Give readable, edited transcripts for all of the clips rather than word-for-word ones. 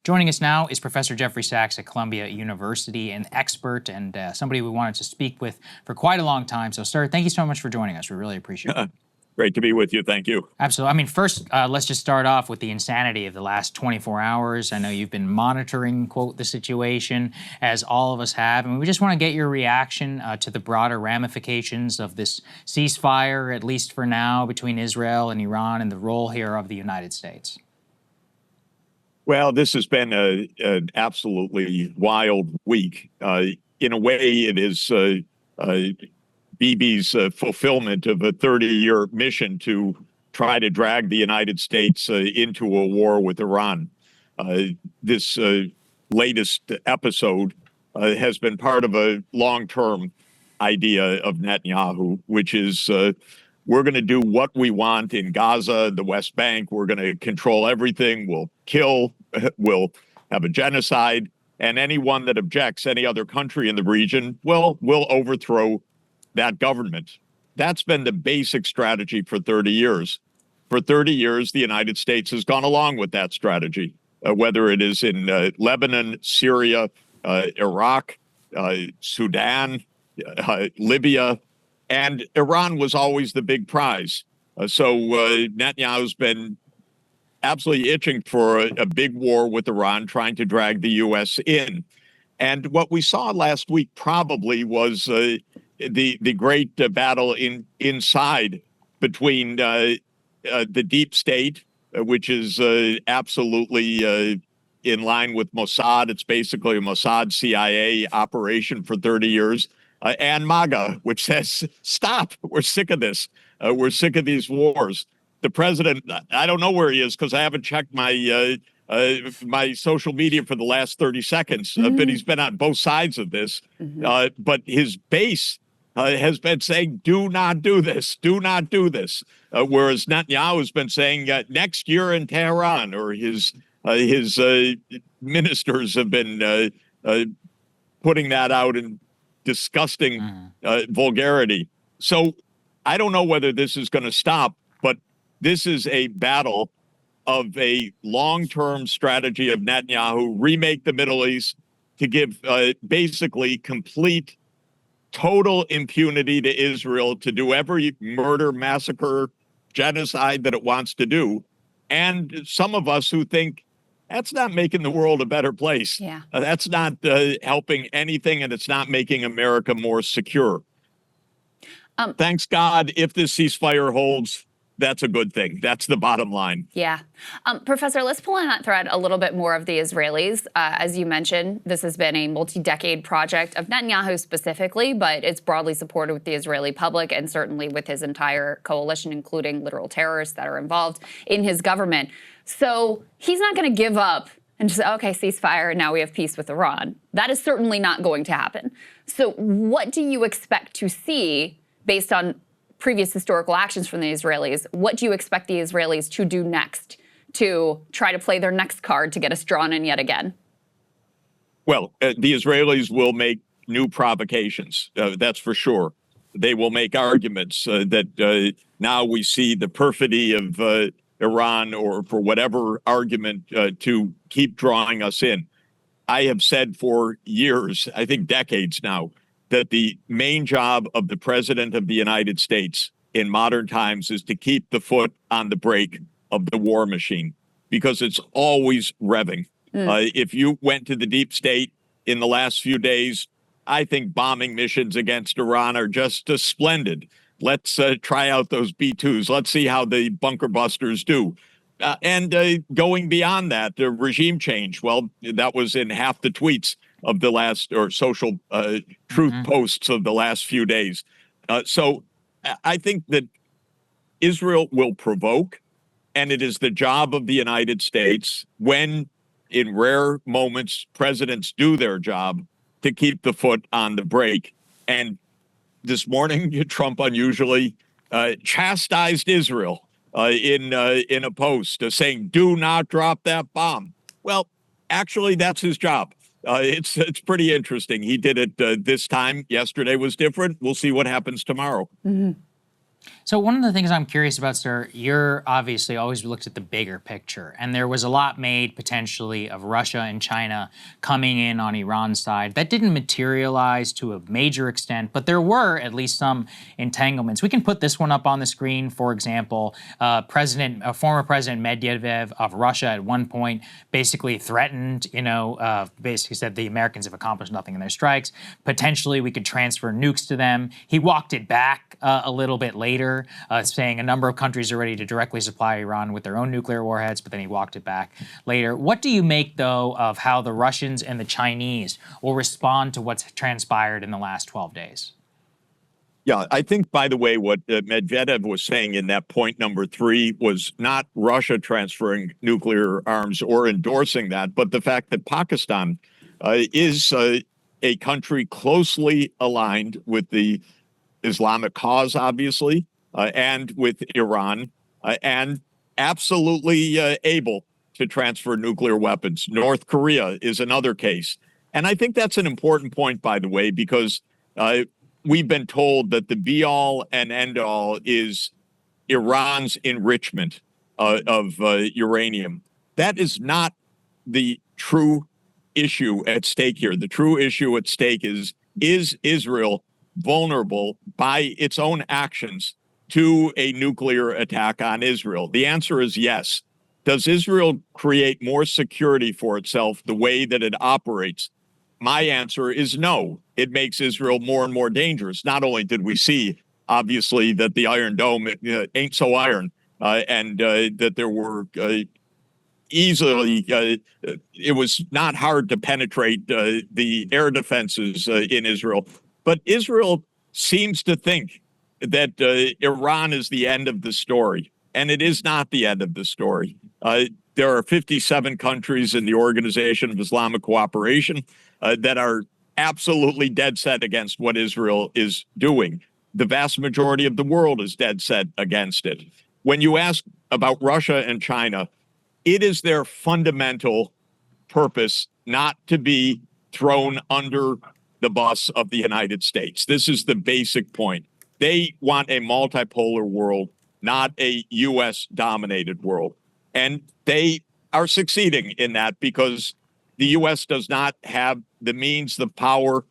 Joining us now is Professor Jeffrey Sachs at Columbia University, an expert and somebody we wanted to speak with for quite a long time. So, sir, thank you so much for joining us. We really appreciate it. Great to be with you. Thank you. Absolutely. I mean, first, let's just start off with the insanity of the last 24 hours. I know you've been monitoring, quote, the situation, as all of us have. And we just want to get your reaction to the broader ramifications of this ceasefire, at least for now, between Israel and Iran, and the role here of the United States. Well, this has been an absolutely wild week. In a way, it is Bibi's fulfillment of a 30-year mission to try to drag the United States into a war with Iran. This latest episode has been part of a long-term idea of Netanyahu, which is we're going to do what we want in Gaza, the West Bank. We're going to control everything. We'll kill, we'll have a genocide, and anyone that objects, any other country in the region, we'll overthrow that government. That's been the basic strategy for 30 years. For 30 years, the United States has gone along with that strategy, whether it is in Lebanon, Syria, Iraq, Sudan, Libya, and Iran was always the big prize. So Netanyahu's been absolutely itching for a big war with Iran, trying to drag the U.S. in. And what we saw last week probably was the great battle inside between the deep state, which is absolutely in line with Mossad. It's basically a Mossad CIA operation for 30 years. And MAGA, which says, stop, we're sick of this. We're sick of these wars. The president, I don't know where he is because I haven't checked my my social media for the last 30 seconds, but he's been on both sides of this. But his base has been saying, do not do this, do not do this. Whereas Netanyahu has been saying next year in Tehran, or his ministers have been putting that out in disgusting vulgarity. So I don't know whether this is going to stop, but this is a battle of a long-term strategy of Netanyahu, remake the Middle East to give basically complete total impunity to Israel to do every murder, massacre, genocide that it wants to do. And some of us who think that's not making the world a better place. Yeah. That's not helping anything, and it's not making America more secure. Thanks God, if this ceasefire holds, that's a good thing. That's the bottom line. Yeah. Professor, let's pull on that thread a little bit more of the Israelis. As you mentioned, this has been a multi-decade project of Netanyahu specifically, but it's broadly supported with the Israeli public and certainly with his entire coalition, including literal terrorists that are involved in his government. So he's not going to give up and just say, okay, ceasefire, and now we have peace with Iran. That is certainly not going to happen. So what do you expect to see based on previous historical actions from the Israelis? What do you expect the Israelis to do next to try to play their next card to get us drawn in yet again? Well, the Israelis will make new provocations, that's for sure. They will make arguments that now we see the perfidy of Iran, or for whatever argument, to keep drawing us in. I have said for years, I think decades now, that the main job of the president of the United States in modern times is to keep the foot on the brake of the war machine, because it's always revving. If you went to the deep state in the last few days, I think bombing missions against Iran are just splendid. Let's try out those B-2s. Let's see how the bunker busters do. And going beyond that, the regime change, well, that was in half the tweets of the last, or social truth posts of the last few days. So I think that Israel will provoke, and it is the job of the United States, when in rare moments presidents do their job, to keep the foot on the brake. And this morning, Trump unusually chastised Israel in a post saying, do not drop that bomb. Well, actually, that's his job. It's pretty interesting. He did it this time. Yesterday was different. We'll see what happens tomorrow. So one of the things I'm curious about, sir, you're obviously always looked at the bigger picture, and there was a lot made potentially of Russia and China coming in on Iran's side. That didn't materialize to a major extent, but there were at least some entanglements. We can put this one up on the screen. For example, former President Medvedev of Russia at one point basically threatened, basically said the Americans have accomplished nothing in their strikes. Potentially, we could transfer nukes to them. He walked it back a little bit later, saying a number of countries are ready to directly supply Iran with their own nuclear warheads, but then he walked it back later. What do you make, though, of how the Russians and the Chinese will respond to what's transpired in the last 12 days? Yeah, I think, by the way, what Medvedev was saying in that point number 3 was not Russia transferring nuclear arms or endorsing that, but the fact that Pakistan is a country closely aligned with the Islamic cause, obviously, and with Iran, and absolutely able to transfer nuclear weapons. North Korea is another case. And I think that's an important point, by the way, because we've been told that the be-all and end-all is Iran's enrichment of uranium. That is not the true issue at stake here. The true issue at stake is Israel vulnerable by its own actions to a nuclear attack on Israel? The answer is yes. Does Israel create more security for itself the way that it operates? My answer is no. It makes Israel more and more dangerous. Not only did we see, obviously, that the Iron Dome ain't so iron, and that there were easily, it was not hard to penetrate the air defenses in Israel. But Israel seems to think that Iran is the end of the story, and it is not the end of the story. There are 57 countries in the Organization of Islamic Cooperation that are absolutely dead set against what Israel is doing. The vast majority of the world is dead set against it. When you ask about Russia and China, it is their fundamental purpose not to be thrown under the bus of the United States. This is the basic point. They want a multipolar world, not a U.S.-dominated world. And they are succeeding in that because the U.S. does not have the means, the power,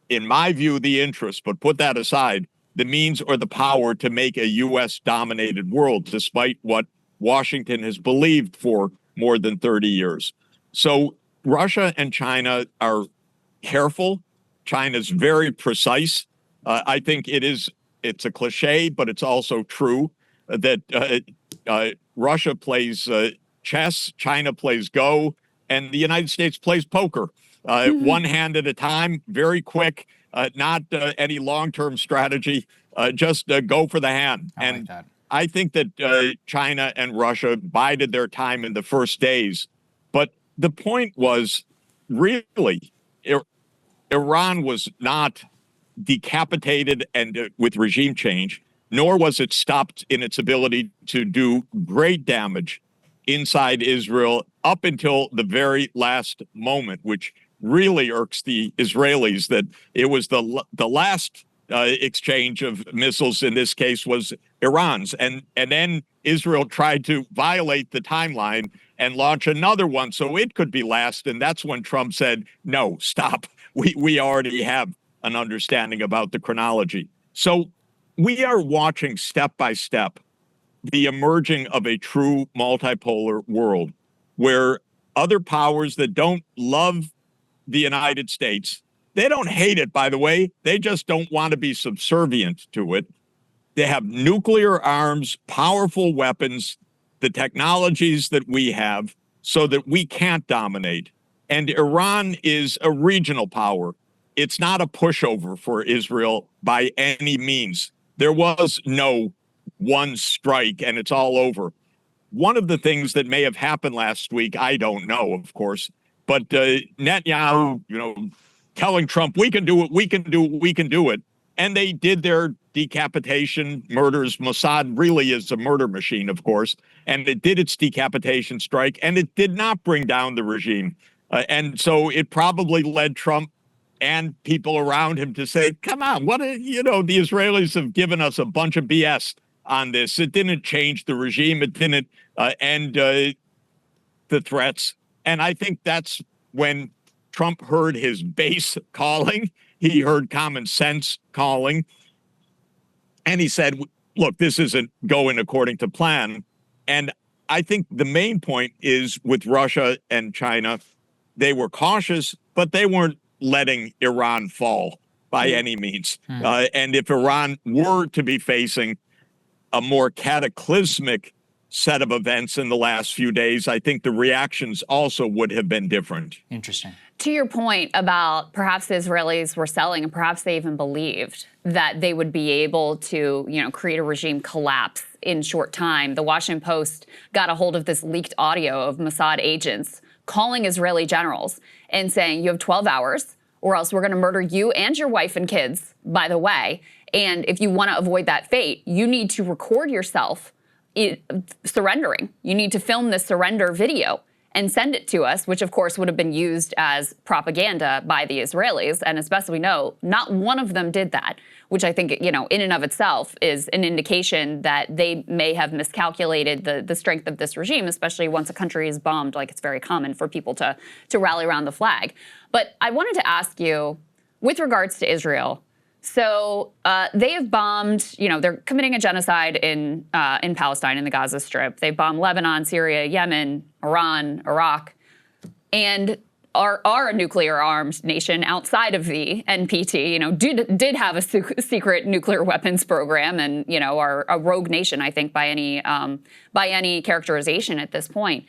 in my view, the interest, but put that aside, the means or the power to make a U.S.-dominated world, despite what Washington has believed for more than 30 years. So Russia and China are careful. China's very precise. I think it's a cliche, but it's also true that Russia plays chess, China plays Go, and the United States plays poker. One hand at a time, very quick, not any long-term strategy, just go for the hand. And like I think that China and Russia bided their time in the first days. But the point was really, Iran was not decapitated and with regime change, nor was it stopped in its ability to do great damage inside Israel up until the very last moment, which really irks the Israelis that it was the last exchange of missiles in this case was Iran's. And then Israel tried to violate the timeline and launch another one so it could be last. And that's when Trump said, no, stop. We already have an understanding about the chronology. So we are watching step by step the emerging of a true multipolar world where other powers that don't love the United States, they don't hate it, by the way, they just don't want to be subservient to it. They have nuclear arms, powerful weapons, the technologies that we have so that we can't dominate. And Iran is a regional power. It's not a pushover for Israel by any means. There was no one strike and it's all over. One of the things that may have happened last week, I don't know, of course, but Netanyahu, telling Trump, we can do it, we can do it, we can do it. And they did their decapitation murders. Mossad really is a murder machine, of course, and it did its decapitation strike, and it did not bring down the regime. And so it probably led Trump and people around him to say, come on, the Israelis have given us a bunch of BS on this. It didn't change the regime. It didn't end the threats. And I think that's when Trump heard his base calling. He heard common sense calling. And he said, look, this isn't going according to plan. And I think the main point is with Russia and China, they were cautious, but they weren't letting Iran fall by any means. And if Iran were to be facing a more cataclysmic set of events in the last few days, I think the reactions also would have been different. Interesting. To your point about perhaps the Israelis were selling, and perhaps they even believed that they would be able to, create a regime collapse in short time. The Washington Post got a hold of this leaked audio of Mossad agents calling Israeli generals and saying, you have 12 hours or else we're going to murder you and your wife and kids, by the way. And if you want to avoid that fate, you need to record yourself surrendering. You need to film this surrender video and send it to us, which of course would have been used as propaganda by the Israelis. And as best we know, not one of them did that, which I think, in and of itself is an indication that they may have miscalculated the strength of this regime, especially once a country is bombed, like it's very common for people to rally around the flag. But I wanted to ask you, with regards to Israel, so they have bombed, they're committing a genocide in Palestine, in the Gaza Strip. They bombed Lebanon, Syria, Yemen, Iran, Iraq, and are a nuclear-armed nation outside of the NPT. Did have a secret nuclear weapons program, and are a rogue nation, I think, by any characterization at this point.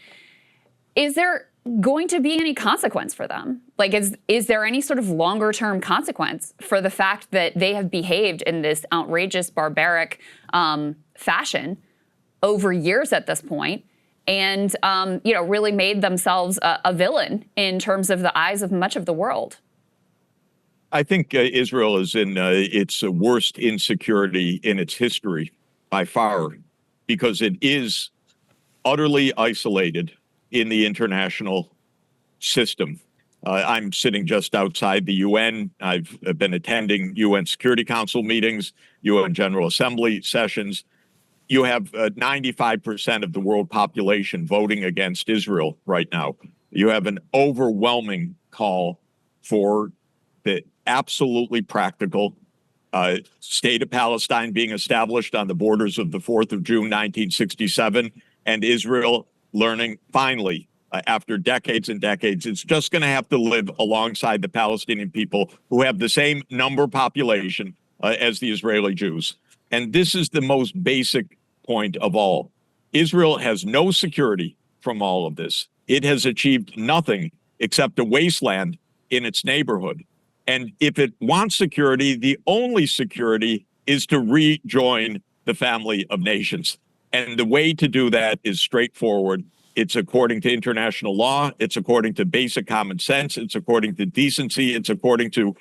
Is there going to be any consequence for them? Like, is there any sort of longer term consequence for the fact that they have behaved in this outrageous, barbaric fashion over years at this point, and really made themselves a villain in terms of the eyes of much of the world? I think Israel is in its worst insecurity in its history by far, because it is utterly isolated in the international system. I'm sitting just outside the UN. I've been attending UN Security Council meetings, UN General Assembly sessions. You have 95% of the world population voting against Israel right now. You have an overwhelming call for the absolutely practical state of Palestine being established on the borders of the 4th of June, 1967, and Israel learning finally, after decades and decades, it's just going to have to live alongside the Palestinian people who have the same number population as the Israeli Jews. And this is the most basic point of all. Israel has no security from all of this. It has achieved nothing except a wasteland in its neighborhood. And if it wants security, the only security is to rejoin the family of nations. And the way to do that is straightforward. It's according to international law. It's according to basic common sense. It's according to decency. It's according to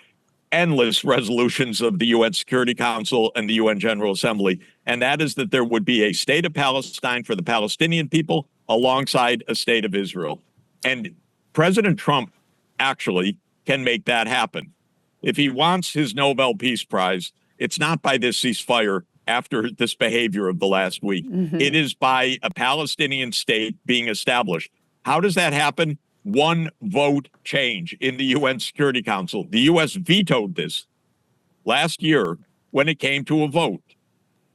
endless resolutions of the UN Security Council and the UN General Assembly. And that is that there would be a state of Palestine for the Palestinian people alongside a state of Israel. And President Trump actually can make that happen. If he wants his Nobel Peace Prize, it's not by this ceasefire after this behavior of the last week. Mm-hmm. It is by a Palestinian state being established. How does that happen? One vote change in the UN Security Council. The U.S. vetoed this last year when it came to a vote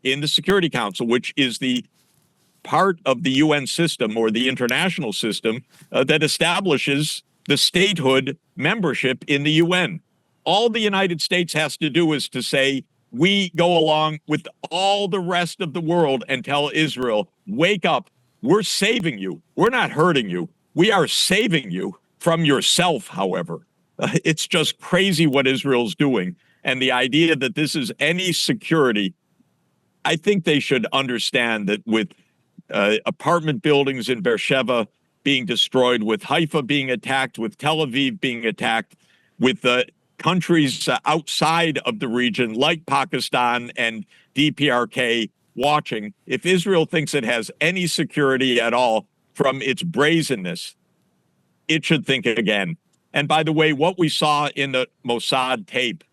in the Security Council, which is the part of the UN system or the international system that establishes the statehood membership in the UN. All the United States has to do is to say, we go along with all the rest of the world and tell Israel, wake up, we're saving you. We're not hurting you. We are saving you from yourself, however. It's just crazy what Israel's doing. And the idea that this is any security, I think they should understand that with apartment buildings in Beersheba being destroyed, with Haifa being attacked, with Tel Aviv being attacked, with countries outside of the region like Pakistan and DPRK watching, if Israel thinks it has any security at all from its brazenness, it should think again. And by the way, what we saw in the Mossad tape,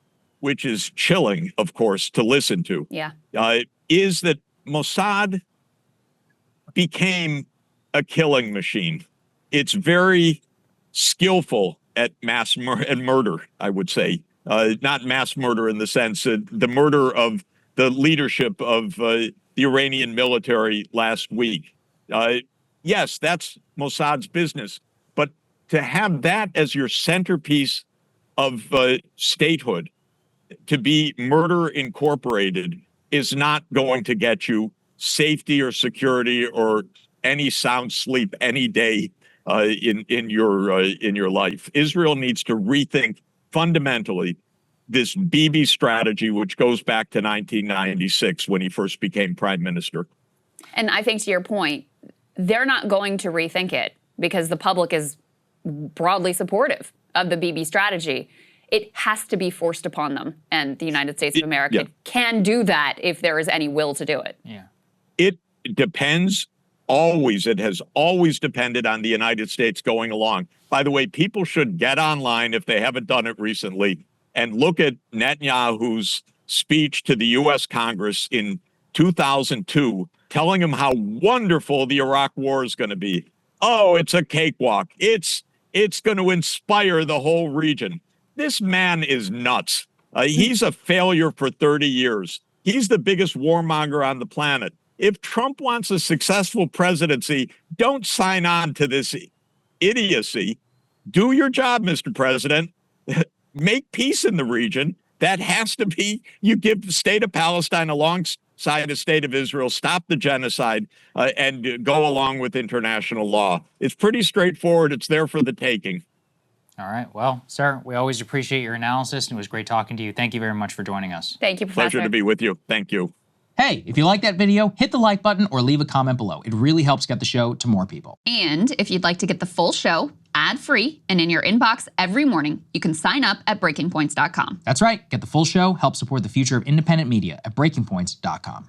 which is chilling, of course, to listen to, is that Mossad became a killing machine. It's very skillful at murder, I would say. Not mass murder in the sense that the murder of the leadership of the Iranian military last week. Yes, that's Mossad's business, but to have that as your centerpiece of statehood, to be Murder Incorporated, is not going to get you safety or security or any sound sleep any day in your life. Israel needs to rethink fundamentally this Bibi strategy, which goes back to 1996 when he first became prime minister. And I think to your point, they're not going to rethink it because the public is broadly supportive of the Bibi strategy. It has to be forced upon them, and the United States of America can do that if there is any will to do it. It depends always. It has always depended on the United States going along. By the way, people should get online if they haven't done it recently and look at Netanyahu's speech to the U.S. Congress in 2002, telling him how wonderful the Iraq war is going to be. Oh, it's a cakewalk. It's going to inspire the whole region. This man is nuts. He's a failure for 30 years. He's the biggest warmonger on the planet. If Trump wants a successful presidency, don't sign on to this idiocy. Do your job, Mr. President. Make peace in the region. That has to be, you give the state of Palestine alongside the state of Israel, stop the genocide, and go along with international law. It's pretty straightforward. It's there for the taking. All right. Well, sir, we always appreciate your analysis, and it was great talking to you. Thank you very much for joining us. Thank you, Professor. Pleasure to be with you. Thank you. Hey, if you like that video, hit the like button or leave a comment below. It really helps get the show to more people. And if you'd like to get the full show ad-free and in your inbox every morning, you can sign up at breakingpoints.com. That's right. Get the full show, help support the future of independent media at breakingpoints.com.